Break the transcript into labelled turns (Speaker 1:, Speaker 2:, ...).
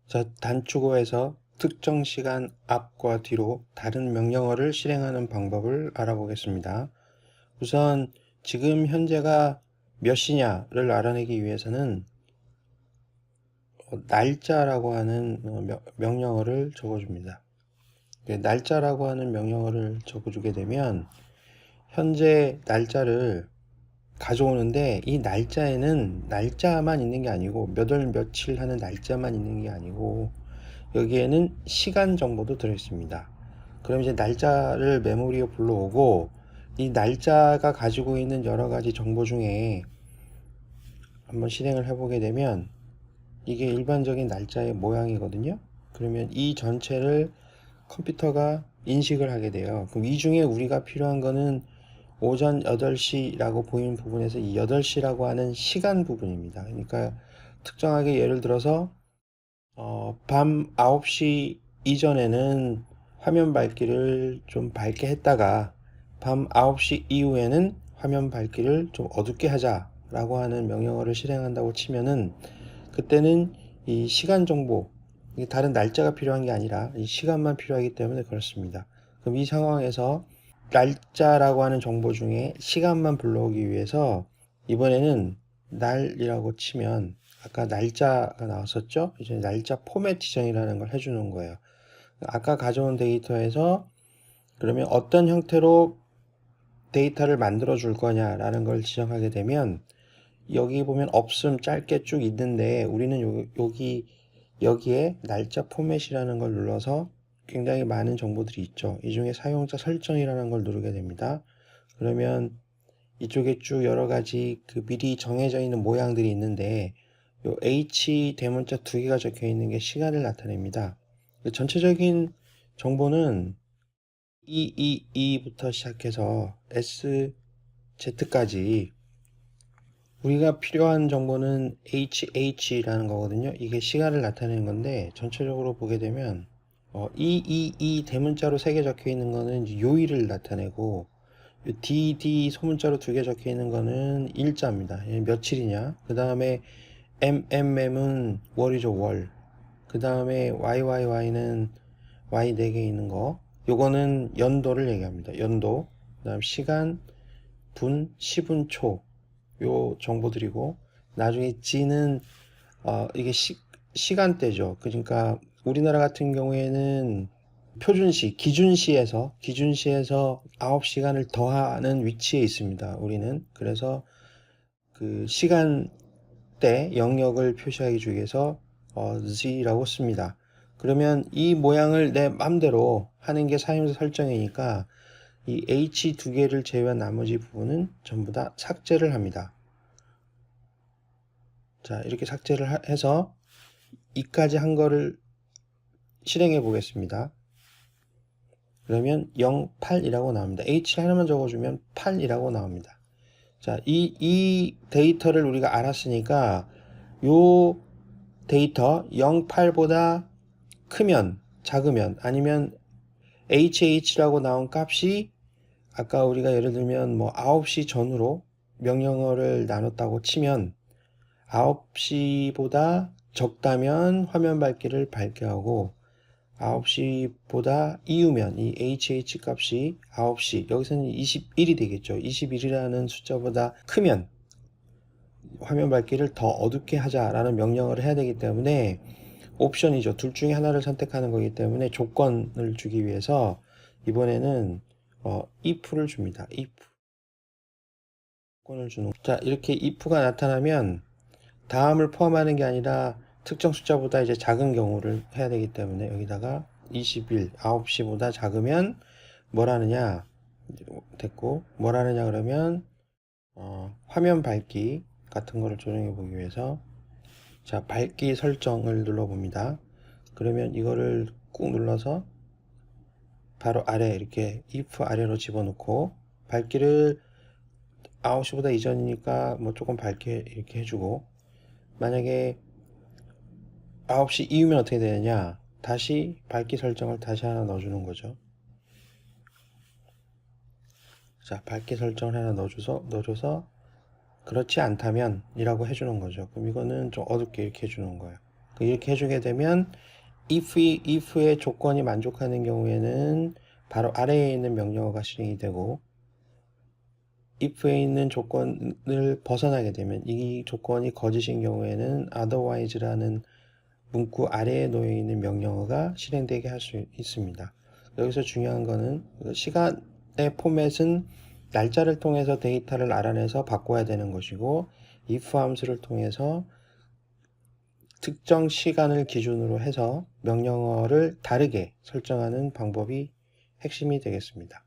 Speaker 1: 자, 단축어에서 특정 시간 앞과 뒤로 다른 명령어를 실행하는 방법을 알아보겠습니다. 우선 지금 현재가 몇 시냐를 알아내기 위해서는 날짜라고 하는 명령어를 적어줍니다. 날짜라고 하는 명령어를 적어주게 되면 현재 날짜를 가져오는데, 이 날짜에는 날짜만 있는 게 아니고 몇 월 며칠 하는 날짜만 있는 게 아니고 여기에는 시간 정보도 들어있습니다. 그럼 이제 날짜를 메모리에 불러오고 이 날짜가 가지고 있는 여러 가지 정보 중에 한번 실행을 해보게 되면 이게 일반적인 날짜의 모양이거든요. 그러면 이 전체를 컴퓨터가 인식을 하게 돼요. 그럼 이 중에 우리가 필요한 거는 오전 8시라고 보이는 부분에서 이 8시라고 하는 시간 부분입니다. 그러니까 특정하게 예를 들어서 밤 9시 이전에는 화면 밝기를 좀 밝게 했다가 밤 9시 이후에는 화면 밝기를 좀 어둡게 하자라고 하는 명령어를 실행한다고 치면은 그때는 이 시간 정보, 다른 날짜가 필요한 게 아니라 이 시간만 필요하기 때문에 그렇습니다. 그럼 이 상황에서 날짜라고 하는 정보 중에 시간만 불러오기 위해서 이번에는 날이라고 치면 아까 날짜가 나왔었죠? 이제 날짜 포맷 지정이라는 걸 해주는 거예요. 아까 가져온 데이터에서 그러면 어떤 형태로 데이터를 만들어 줄 거냐라는 걸 지정하게 되면 여기 보면 없음 짧게 쭉 있는데 우리는 여기에 날짜 포맷이라는 걸 눌러서 굉장히 많은 정보들이 있죠. 이 중에 사용자 설정이라는 걸 누르게 됩니다. 그러면 이쪽에 쭉 여러 가지 그 미리 정해져 있는 모양들이 있는데 요 H 대문자 두 개가 적혀 있는 게 시간을 나타냅니다. 전체적인 정보는 EEE부터 시작해서 SZ까지 우리가 필요한 정보는 HH라는 거거든요. 이게 시간을 나타내는 건데 전체적으로 보게 되면 EEE 대문자로 3개 적혀 있는 거는 요일을 나타내고 DD 소문자로 2개 적혀 있는 거는 일자입니다. 며칠이냐. 그 다음에 MMM은 월이죠, 월. 그 다음에 YYY는 Y 4개 있는 거. 요거는 연도를 얘기합니다. 연도. 그 다음 시간, 분, 시분, 초. 요 정보들이고, 나중에 G는, 이게 시간대죠. 그러니까 우리나라 같은 경우에는 표준시, 기준시에서 9시간을 더하는 위치에 있습니다. 우리는. 그래서 그 시간대 영역을 표시하기 위해서 Z라고 씁니다. 그러면 이 모양을 내 맘대로 하는 게 사용자 설정이니까 이 H 2개를 제외한 나머지 부분은 전부 다 삭제를 합니다. 자, 이렇게 삭제를 해서 이까지 한 거를 실행해 보겠습니다. 그러면 0, 8이라고 나옵니다. H를 하나만 적어주면 8이라고 나옵니다. 자, 이 데이터를 우리가 알았으니까 요 데이터 0, 8보다 크면, 작으면, 아니면 HH라고 나온 값이 아까 우리가 예를 들면 뭐 9시 전후로 명령어를 나눴다고 치면 9시보다 적다면 화면 밝기를 밝게 하고 9시보다 이후면 이 HH 값이 9시, 여기서는 21이 되겠죠. 21이라는 숫자보다 크면 화면 밝기를 더 어둡게 하자라는 명령을 해야 되기 때문에 옵션이죠. 둘 중에 하나를 선택하는 거기 때문에 조건을 주기 위해서 이번에는 if를 줍니다. if 조건을 주는. 자, 이렇게 if가 나타나면 다음을 포함하는 게 아니라 특정 숫자보다 이제 작은 경우를 해야 되기 때문에 여기다가 21, 9시보다 작으면 뭘 하느냐 됐고, 뭘 하느냐 그러면 화면 밝기 같은 거를 조정해 보기 위해서 자, 밝기 설정을 눌러봅니다. 그러면 이거를 꾹 눌러서 바로 아래 이렇게 if 아래로 집어넣고 밝기를 9시보다 이전이니까 뭐 조금 밝게 이렇게 해주고, 만약에 9시 이후면 어떻게 되느냐, 다시 밝기 설정을 다시 하나 넣어주는 거죠. 자, 밝기 설정을 하나 넣어줘서 그렇지 않다면 이라고 해주는 거죠. 그럼 이거는 좀 어둡게 이렇게 해주는 거예요. 이렇게 해주게 되면 if의 조건이 만족하는 경우에는 바로 아래에 있는 명령어가 실행이 되고, if에 있는 조건을 벗어나게 되면, 이 조건이 거짓인 경우에는 otherwise라는 문구 아래에 놓여 있는 명령어가 실행되게 할 수 있습니다. 여기서 중요한 거는 시간의 포맷은 날짜를 통해서 데이터를 알아내서 바꿔야 되는 것이고, if 함수를 통해서 특정 시간을 기준으로 해서 명령어를 다르게 설정하는 방법이 핵심이 되겠습니다.